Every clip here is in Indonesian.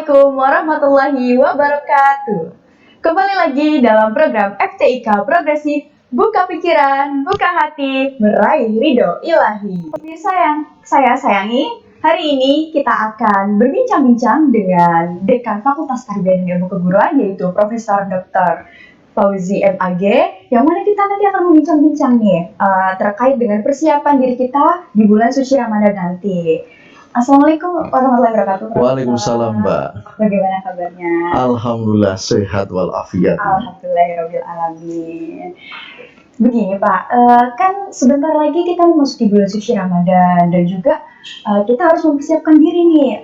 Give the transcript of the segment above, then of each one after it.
Assalamualaikum warahmatullahi wabarakatuh. Kembali lagi dalam program FTIK Progresif, buka pikiran, buka hati, meraih ridho ilahi. Pemirsa yang saya sayangi, hari ini kita akan berbincang-bincang dengan Dekan Fakultas Tarbiyah dan Ilmu Keguruan, yaitu Profesor Dr. Fauzi MAG, yang mana kita nanti akan membincang-bincang nih terkait dengan persiapan diri kita di bulan suci Ramadan nanti. Assalamualaikum warahmatullahi wabarakatuh. Waalaikumsalam, Mbak. Bagaimana kabarnya? Alhamdulillah sehat walafiat. Alhamdulillahirabbil alamin. Begini Pak, kan sebentar lagi kita memasuki bulan suci Ramadan dan juga kita harus mempersiapkan diri nih.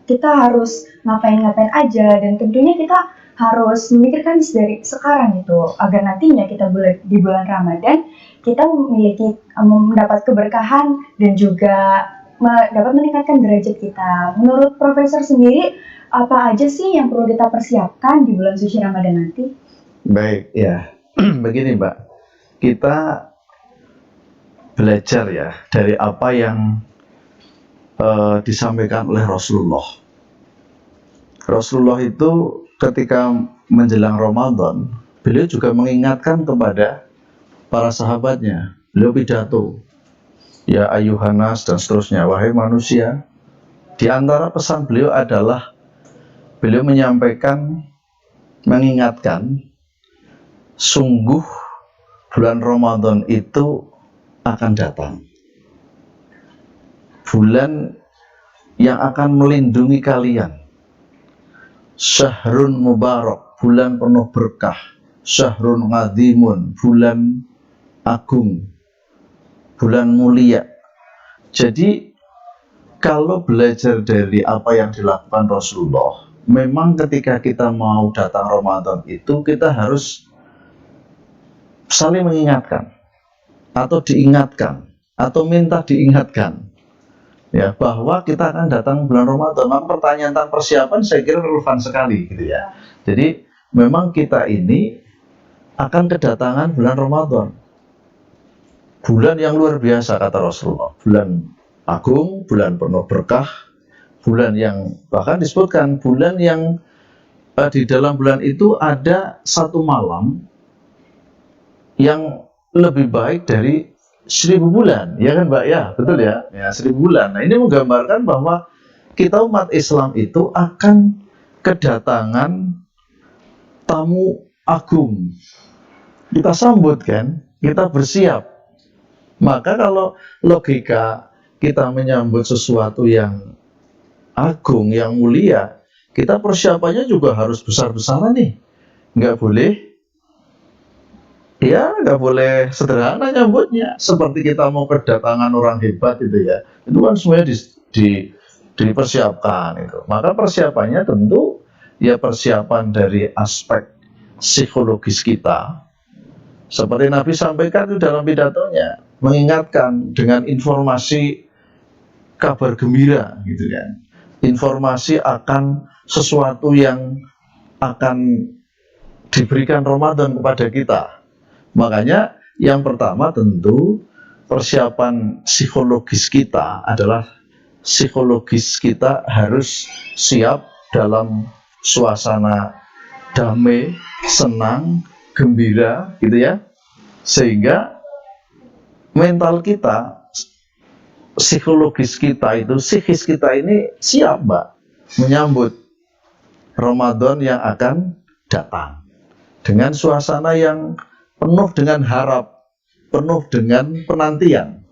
Kita harus ngapain-ngapain aja dan tentunya kita harus memikirkan dari sekarang itu agar nantinya kita di bulan Ramadan kita mendapat keberkahan dan juga dapat meningkatkan derajat kita. Menurut Profesor sendiri, apa aja sih yang perlu kita persiapkan di bulan suci Ramadan nanti? Baik, ya. Begini, Mbak. Kita belajar ya dari apa yang disampaikan oleh Rasulullah. Rasulullah itu ketika menjelang Ramadan, beliau juga mengingatkan kepada para sahabatnya. Beliau pidato, ya ayuhanas dan seterusnya, wahai manusia. Di antara pesan beliau adalah beliau menyampaikan, mengingatkan, sungguh bulan Ramadan itu akan datang. Bulan yang akan melindungi kalian. Syahrun mubarak, bulan penuh berkah. Syahrun ngadimun, bulan agung, bulan mulia. Jadi kalau belajar dari apa yang dilakukan Rasulullah, memang ketika kita mau datang Ramadan itu kita harus saling mengingatkan atau diingatkan atau minta diingatkan ya bahwa kita akan datang bulan Ramadan. Maka pertanyaan tentang persiapan saya kira relevan sekali gitu ya. Jadi memang kita ini akan kedatangan bulan Ramadan. Bulan yang luar biasa kata Rasulullah, bulan agung, bulan penuh berkah, bulan yang bahkan disebutkan bulan yang di dalam bulan itu ada satu malam yang lebih baik dari 1000 bulan, ya kan Mbak ya, betul ya, ya 1000 bulan. Nah ini menggambarkan bahwa kita umat Islam itu akan kedatangan tamu agung. Kita sambut kan, kita bersiap. Maka kalau logika kita menyambut sesuatu yang agung, yang mulia, kita persiapannya juga harus besar-besaran nih. Nggak boleh sederhana nyambutnya. Seperti kita mau kedatangan orang hebat itu ya, itu kan semuanya dipersiapkan itu. Maka persiapannya tentu ya persiapan dari aspek psikologis kita. Seperti Nabi sampaikan itu dalam pidatonya, mengingatkan dengan informasi kabar gembira gitu kan. Informasi akan sesuatu yang akan diberikan Ramadan kepada kita. Makanya yang pertama tentu persiapan psikologis kita adalah psikologis kita harus siap dalam suasana damai, senang, gembira gitu ya. Sehingga mental kita, psikologis kita itu, psikis kita ini siap Mbak menyambut Ramadan yang akan datang dengan suasana yang penuh dengan harap, penuh dengan penantian.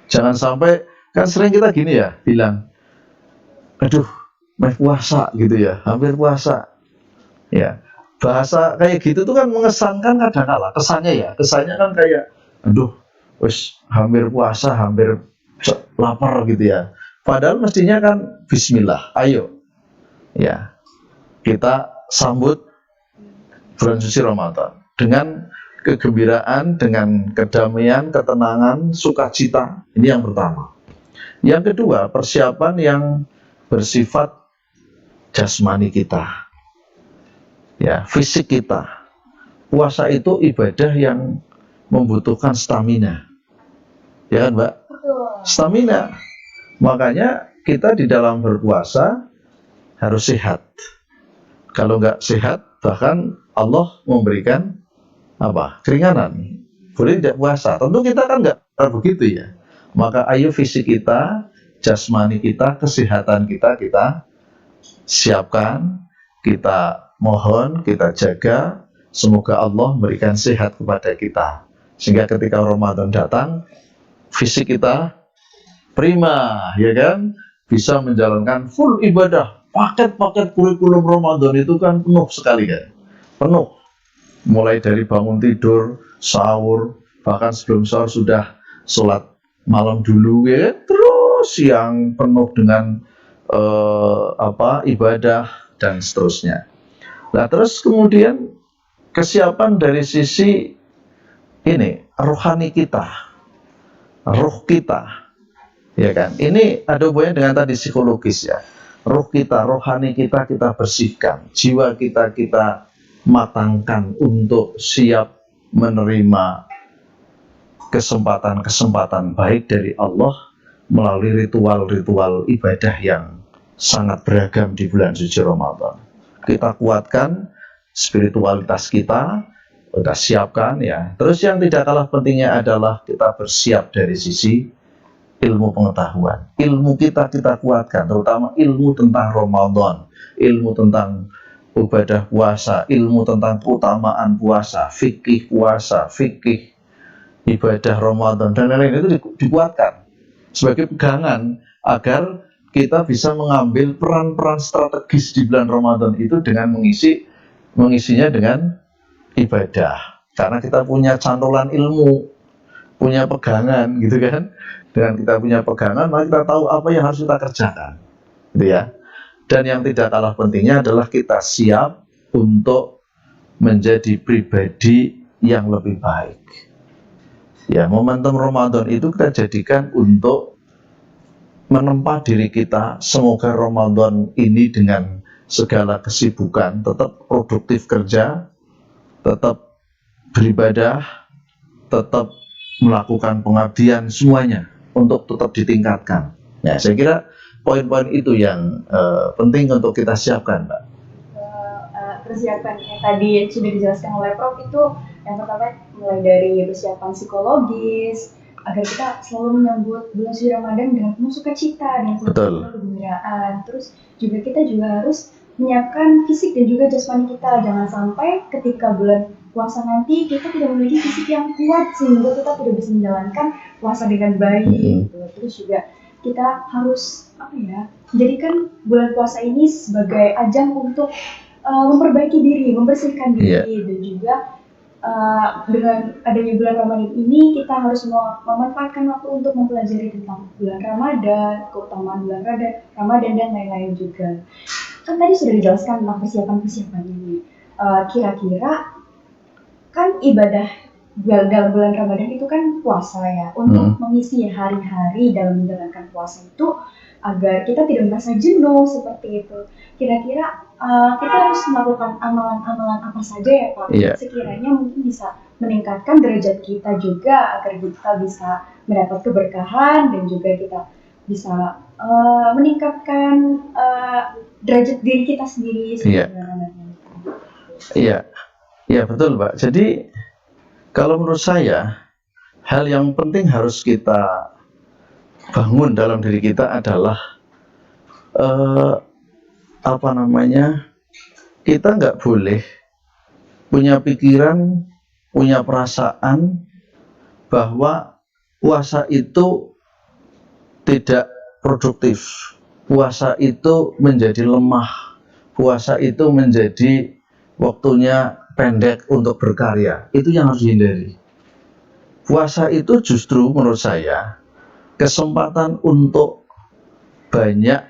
Jangan sampai, kan sering kita gini ya bilang, aduh mau puasa gitu ya, hampir puasa ya. Bahasa kayak gitu tuh kan mengesankan kadang-kala, kesannya kan kayak aduh wis hampir puasa, hampir lapar gitu ya. Padahal mestinya kan bismillah, ayo ya kita sambut bulan suci Ramadan dengan kegembiraan, dengan kedamaian, ketenangan, sukacita. Ini yang pertama. Yang kedua, persiapan yang bersifat jasmani kita. Ya, fisik kita. Puasa itu ibadah yang membutuhkan stamina. Ya kan, Mbak? Stamina. Makanya kita di dalam berpuasa harus sehat. Kalau nggak sehat, bahkan Allah memberikan apa? Keringanan. Boleh tidak puasa. Tentu kita kan nggak begitu ya. Maka ayo fisik kita, jasmani kita, kesehatan kita siapkan, kita mohon, kita jaga. Semoga Allah memberikan sehat kepada kita. Sehingga ketika Ramadan datang, fisik kita prima, ya kan? Bisa menjalankan full ibadah. Paket-paket kurikulum Ramadan itu kan penuh sekali kan? Penuh. Mulai dari bangun tidur, sahur, bahkan sebelum sahur sudah sholat malam dulu, ya kan? Terus siang penuh dengan ibadah dan seterusnya. Nah, terus kemudian kesiapan dari sisi ini rohani kita, roh kita, ya kan? Ini ada hubungannya dengan tadi psikologis ya. Roh kita, rohani kita bersihkan, jiwa kita matangkan untuk siap menerima kesempatan-kesempatan baik dari Allah melalui ritual-ritual ibadah yang sangat beragam di bulan suci Ramadan. Kita kuatkan spiritualitas kita siapkan ya. Terus yang tidak kalah pentingnya adalah kita bersiap dari sisi ilmu pengetahuan. Ilmu kita kuatkan, terutama ilmu tentang Ramadan, ilmu tentang ibadah puasa, ilmu tentang keutamaan puasa, fikih puasa, fikih ibadah Ramadan dan lain-lain itu dikuatkan sebagai pegangan agar kita bisa mengambil peran-peran strategis di bulan Ramadan itu dengan mengisinya dengan ibadah. Karena kita punya cantolan ilmu, punya pegangan gitu kan. Dengan kita punya pegangan, maka kita tahu apa yang harus kita kerjakan. Gitu ya. Dan yang tidak kalah pentingnya adalah kita siap untuk menjadi pribadi yang lebih baik. Ya, momentum Ramadan itu kita jadikan untuk menempa diri kita. Semoga Ramadan ini dengan segala kesibukan tetap produktif kerja, tetap beribadah, tetap melakukan pengabdian semuanya untuk tetap ditingkatkan. Ya, saya kira poin-poin itu yang penting untuk kita siapkan, Mbak. Persiapan yang tadi sudah dijelaskan oleh Prof itu yang pertama mulai dari persiapan psikologis agar kita selalu menyambut bulan suci Ramadan dengan penuh sukacita dan penuh kegembiraan. Terus juga kita harus menyiapkan fisik dan juga jasmani kita. Jangan sampai ketika bulan puasa nanti kita tidak memiliki fisik yang kuat sehingga kita tidak bisa menjalankan puasa dengan baik. Terus juga kita harus menjadikan bulan puasa ini sebagai ajang untuk memperbaiki diri, membersihkan diri, dan juga dengan adanya bulan Ramadan ini kita harus memanfaatkan waktu untuk mempelajari tentang bulan Ramadan, keutamaan bulan Ramadan dan lain-lain juga. Kan tadi sudah dijelaskan tentang persiapan ini. Kira-kira kan ibadah dalam bulan Ramadan itu kan puasa ya, untuk mengisi hari-hari dalam menjalankan puasa itu agar kita tidak merasa jenuh seperti itu. Kira-kira kita harus melakukan amalan-amalan apa saja ya Pak? Sekiranya mungkin bisa meningkatkan derajat kita juga agar kita bisa mendapat keberkahan dan juga kita bisa meningkatkan derajat diri kita sendiri. Iya betul Pak. Jadi kalau menurut saya hal yang penting harus kita bangun dalam diri kita adalah kita nggak boleh punya pikiran, punya perasaan bahwa puasa itu tidak produktif, puasa itu menjadi lemah, puasa itu menjadi waktunya pendek untuk berkarya. Itu yang harus dihindari. Puasa itu justru menurut saya kesempatan untuk banyak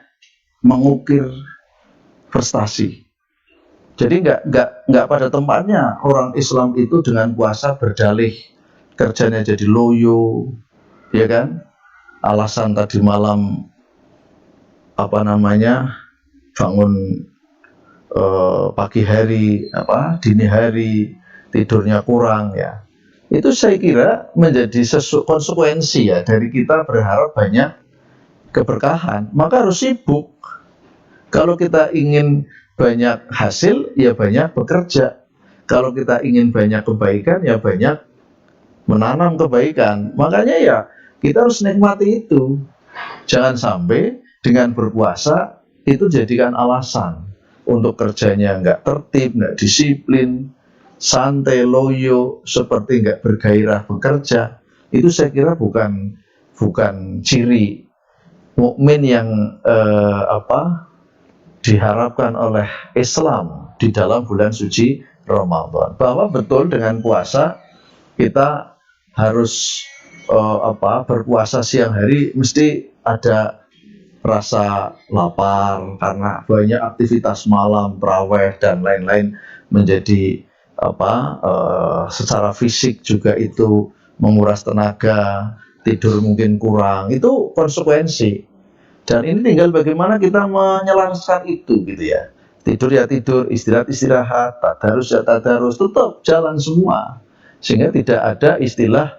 mengukir prestasi. Jadi nggak pada tempatnya orang Islam itu dengan puasa berdalih, kerjanya jadi loyo, ya kan? Alasan tadi malam bangun pagi hari, dini hari tidurnya kurang ya. Itu saya kira menjadi konsekuensi ya dari kita berharap banyak keberkahan, maka harus sibuk. Kalau kita ingin banyak hasil, ya banyak bekerja. Kalau kita ingin banyak kebaikan, ya banyak menanam kebaikan. Makanya ya kita harus nikmati itu. Jangan sampai dengan berpuasa itu jadikan alasan untuk kerjanya nggak tertib, nggak disiplin, santai, loyo, seperti nggak bergairah bekerja. Itu saya kira bukan ciri mukmin yang diharapkan oleh Islam di dalam bulan suci Ramadan. Bahwa betul dengan puasa kita harus berpuasa siang hari mesti ada rasa lapar karena banyak aktivitas malam, traweh dan lain-lain, menjadi secara fisik juga itu menguras tenaga, tidur mungkin kurang, itu konsekuensi. Dan ini tinggal bagaimana kita menyelaraskan itu gitu ya. Tidur ya tidur, istirahat, tadarus ya tadarus, tetap jalan semua. Sehingga tidak ada istilah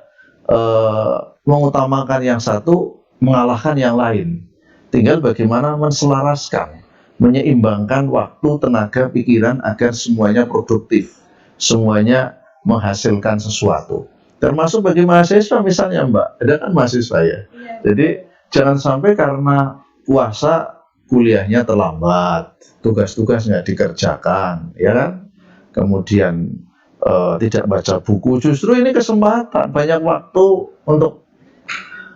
mengutamakan yang satu, mengalahkan yang lain. Tinggal bagaimana menselaraskan, menyeimbangkan waktu, tenaga, pikiran agar semuanya produktif, semuanya menghasilkan sesuatu. Termasuk bagi mahasiswa misalnya Mbak, ada kan mahasiswa ya. Jadi jangan sampai karena puasa kuliahnya terlambat, tugas-tugas nggak dikerjakan, ya kan? Kemudian tidak baca buku. Justru ini kesempatan, banyak waktu untuk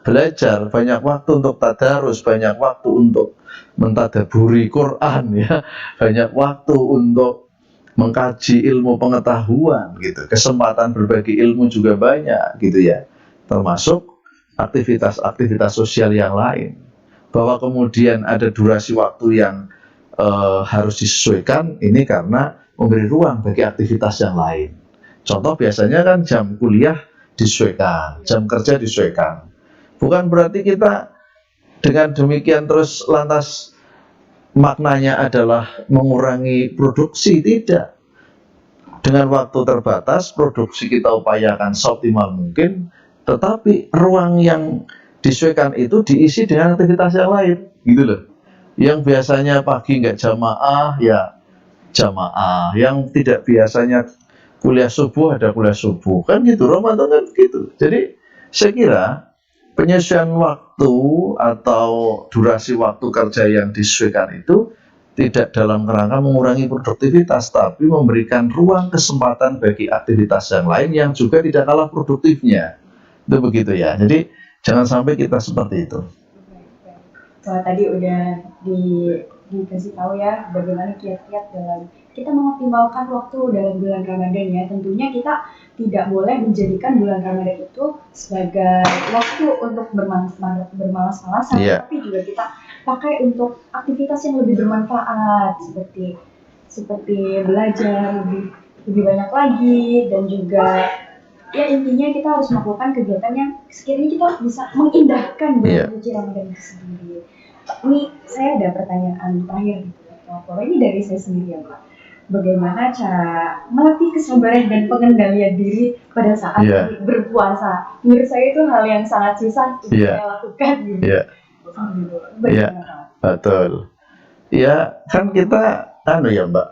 belajar, banyak waktu untuk tadarus, banyak waktu untuk mentadaburi Quran, ya, banyak waktu untuk mengkaji ilmu pengetahuan, gitu. Kesempatan berbagi ilmu juga banyak, gitu ya. Termasuk aktivitas-aktivitas sosial yang lain. Bahwa kemudian ada durasi waktu yang harus disesuaikan, ini karena memberi ruang bagi aktivitas yang lain. Contoh biasanya kan jam kuliah disesuaikan, jam kerja disesuaikan. Bukan berarti kita dengan demikian terus lantas maknanya adalah mengurangi produksi, tidak. Dengan waktu terbatas, produksi kita upayakan seoptimal mungkin, tetapi ruang yang disesuaikan itu diisi dengan aktivitas yang lain, gitu loh. Yang biasanya pagi nggak jamaah, ya jamaah. Yang tidak biasanya kuliah subuh, ada kuliah subuh. Kan gitu, Ramadan kan gitu. Jadi saya kira penyesuaian waktu atau durasi waktu kerja yang disesuaikan itu tidak dalam kerangka mengurangi produktivitas, tapi memberikan ruang kesempatan bagi aktivitas yang lain yang juga tidak kalah produktifnya. Itu begitu ya. Jadi jangan sampai kita seperti itu. Wah, tadi udah dikasih tahu ya bagaimana kiat-kiat dalam kita mengoptimalkan waktu dalam bulan Ramadan ya. Tentunya kita tidak boleh menjadikan bulan Ramadan itu sebagai waktu untuk bermalas-malasan, tapi juga kita pakai untuk aktivitas yang lebih bermanfaat seperti belajar lebih banyak lagi, dan juga ya intinya kita harus melakukan kegiatan yang sekiranya kita bisa mengindahkan bulan suci Ramadan itu sendiri. Ini saya ada pertanyaan terakhir ini dari saya sendiri ya Pak. Bagaimana cara melatih kesabaran dan pengendalian diri pada saat berpuasa? Menurut saya itu hal yang sangat susah untuk saya lakukan gitu. Betul. Ya kan kita ya Mbak,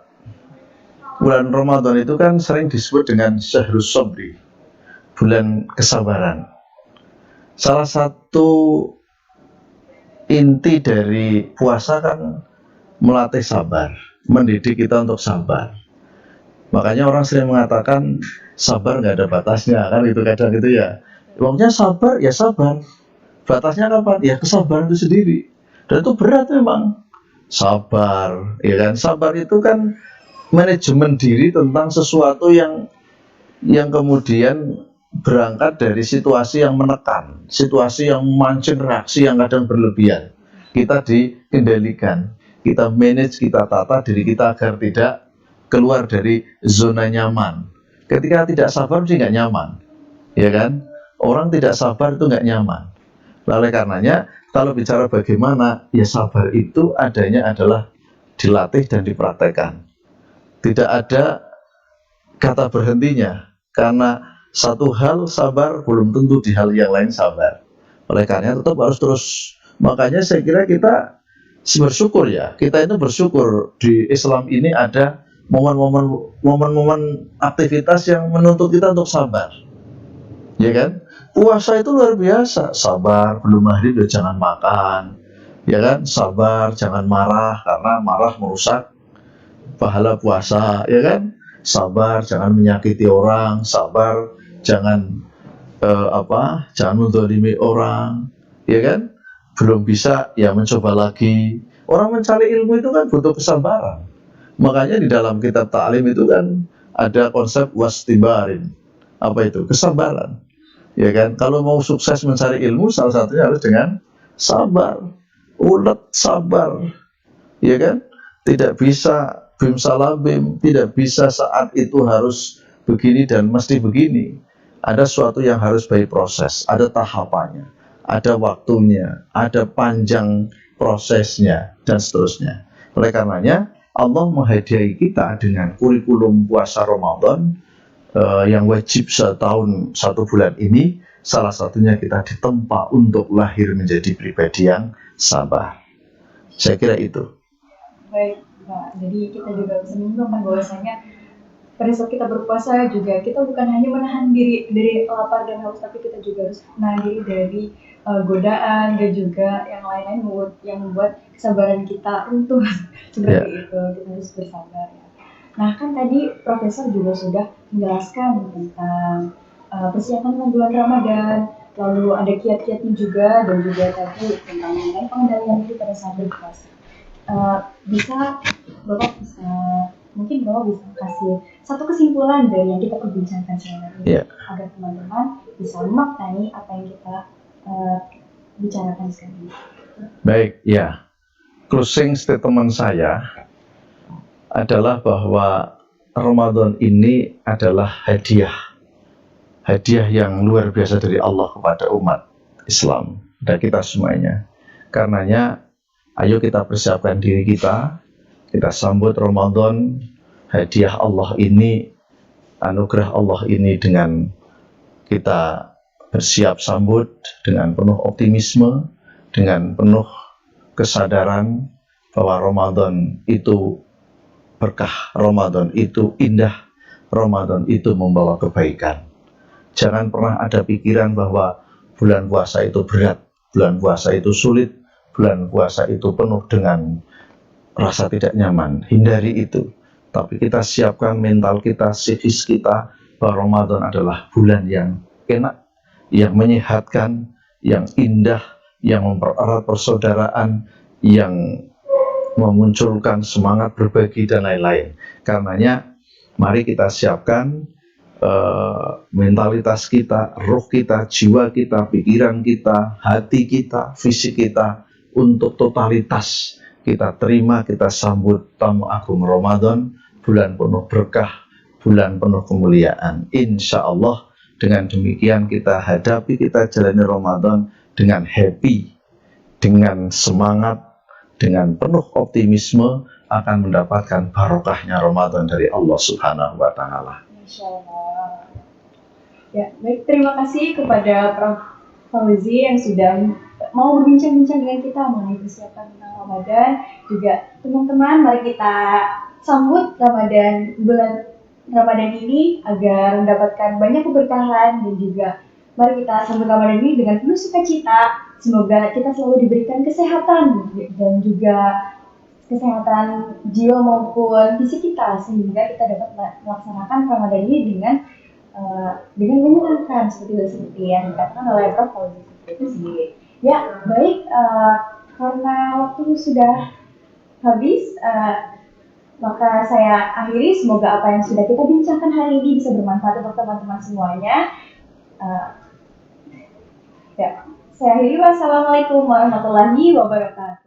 bulan Ramadan itu kan sering disebut dengan syahrus sabri, bulan kesabaran. Salah satu inti dari puasa kan melatih sabar, mendidik kita untuk sabar. Makanya orang sering mengatakan sabar nggak ada batasnya, kan itu kadang gitu ya. Pokoknya sabar ya sabar. Batasnya kapan? Ya kesabaran itu sendiri. Dan itu berat memang. Sabar, ya kan? Sabar itu kan manajemen diri tentang sesuatu yang kemudian berangkat dari situasi yang menekan, situasi yang memancing reaksi yang kadang berlebihan. Kita dikendalikan, kita manage, kita tata diri kita agar tidak keluar dari zona nyaman. Ketika tidak sabar sih nggak nyaman, ya kan? Orang tidak sabar itu nggak nyaman. Oleh karenanya, kalau bicara bagaimana, ya sabar itu adanya adalah dilatih dan dipraktekkan. Tidak ada kata berhentinya, karena satu hal sabar belum tentu di hal yang lain sabar. Oleh karena tetap harus terus. Makanya saya kira kita bersyukur ya. Kita itu bersyukur di Islam ini ada momen-momen aktivitas yang menuntut kita untuk sabar. Ya kan? Puasa itu luar biasa. Sabar, belum maghrib udah jangan makan. Ya kan? Sabar, jangan marah karena marah merusak pahala puasa, ya kan? Sabar, jangan menyakiti orang, sabar, jangan jangan menzalimi orang, ya kan? Belum bisa, ya mencoba lagi. Orang mencari ilmu itu kan butuh kesabaran. Makanya di dalam kitab ta'lim itu kan ada konsep wastibarin. Apa itu? Kesabaran. Ya kan? Kalau mau sukses mencari ilmu, salah satunya harus dengan sabar. Ulet sabar. Ya kan? Tidak bisa bim salabim, tidak bisa saat itu harus begini dan mesti begini. Ada sesuatu yang harus by proses, ada tahapannya, ada waktunya, ada panjang prosesnya, dan seterusnya. Oleh karenanya, Allah menghadiahi kita dengan kurikulum puasa Ramadan yang wajib setahun 1 bulan ini. Salah satunya kita ditempa untuk lahir menjadi pribadi yang sabar. Saya kira itu. Baik, Pak. Jadi kita juga bisa menyimpulkan bahwasanya pada saat kita berpuasa juga kita bukan hanya menahan diri dari lapar dan haus, tapi kita juga harus menahan diri dari godaan dan juga yang lain-lain yang membuat kesabaran kita runtuh seperti itu. Kita harus bersabar ya. Nah, kan tadi Profesor juga sudah menjelaskan tentang persiapan bulan Ramadan, lalu ada kiat-kiatnya juga, dan juga tadi tentang mengenai pengendalian diri pada saat berpuasa. Mungkin Bapak bisa kasih satu kesimpulan dari yang kita perbincangkan sehari ini, agar teman-teman bisa memaknai apa yang kita bicarakan sekarang. Baik, ya. Closing statement saya adalah bahwa Ramadan ini adalah hadiah yang luar biasa dari Allah kepada umat Islam dan kita semuanya. Karenanya, ayo kita persiapkan diri kita sambut Ramadan, hadiah Allah ini, anugerah Allah ini dengan kita bersiap sambut dengan penuh optimisme, dengan penuh kesadaran bahwa Ramadan itu berkah, Ramadan itu indah, Ramadan itu membawa kebaikan. Jangan pernah ada pikiran bahwa bulan puasa itu berat, bulan puasa itu sulit, bulan puasa itu penuh dengan rasa tidak nyaman. Hindari itu. Tapi kita siapkan mental kita, psikis kita, bahwa Ramadan adalah bulan yang enak, yang menyehatkan, yang indah, yang mempererat persaudaraan, yang memunculkan semangat berbagi dan lain-lain. Karenanya, mari kita siapkan mentalitas kita, roh kita, jiwa kita, pikiran kita, hati kita, fisik kita untuk totalitas kita terima, kita sambut tamu agung Ramadan, bulan penuh berkah, bulan penuh kemuliaan. Insya Allah dengan demikian kita hadapi, kita jalani Ramadan dengan happy, dengan semangat, dengan penuh optimisme akan mendapatkan barokahnya Ramadan dari Allah Subhanahu wa Ta'ala. Insya Allah. Ya, baik, terima kasih kepada Prof. Fauzi yang sudah mau berbincang-bincang dengan kita mengenai persiapan tentang Ramadan. Juga teman-teman, mari kita sambut bulan Ramadan ini agar mendapatkan banyak keberkahan, dan juga mari kita sambut Ramadan ini dengan penuh sukacita. Semoga kita selalu diberikan kesehatan dan juga kesehatan jiwa maupun fisik kita, sehingga kita dapat melaksanakan Ramadan ini dengan menyenangkan seperti yang dikatakan oleh Prof. Fauzi itu sendiri. Ya, baik, karena waktu sudah habis, maka saya akhiri. Semoga apa yang sudah kita bincangkan hari ini bisa bermanfaat untuk teman-teman semuanya. Ya, saya akhiri. Wassalamualaikum warahmatullahi wabarakatuh.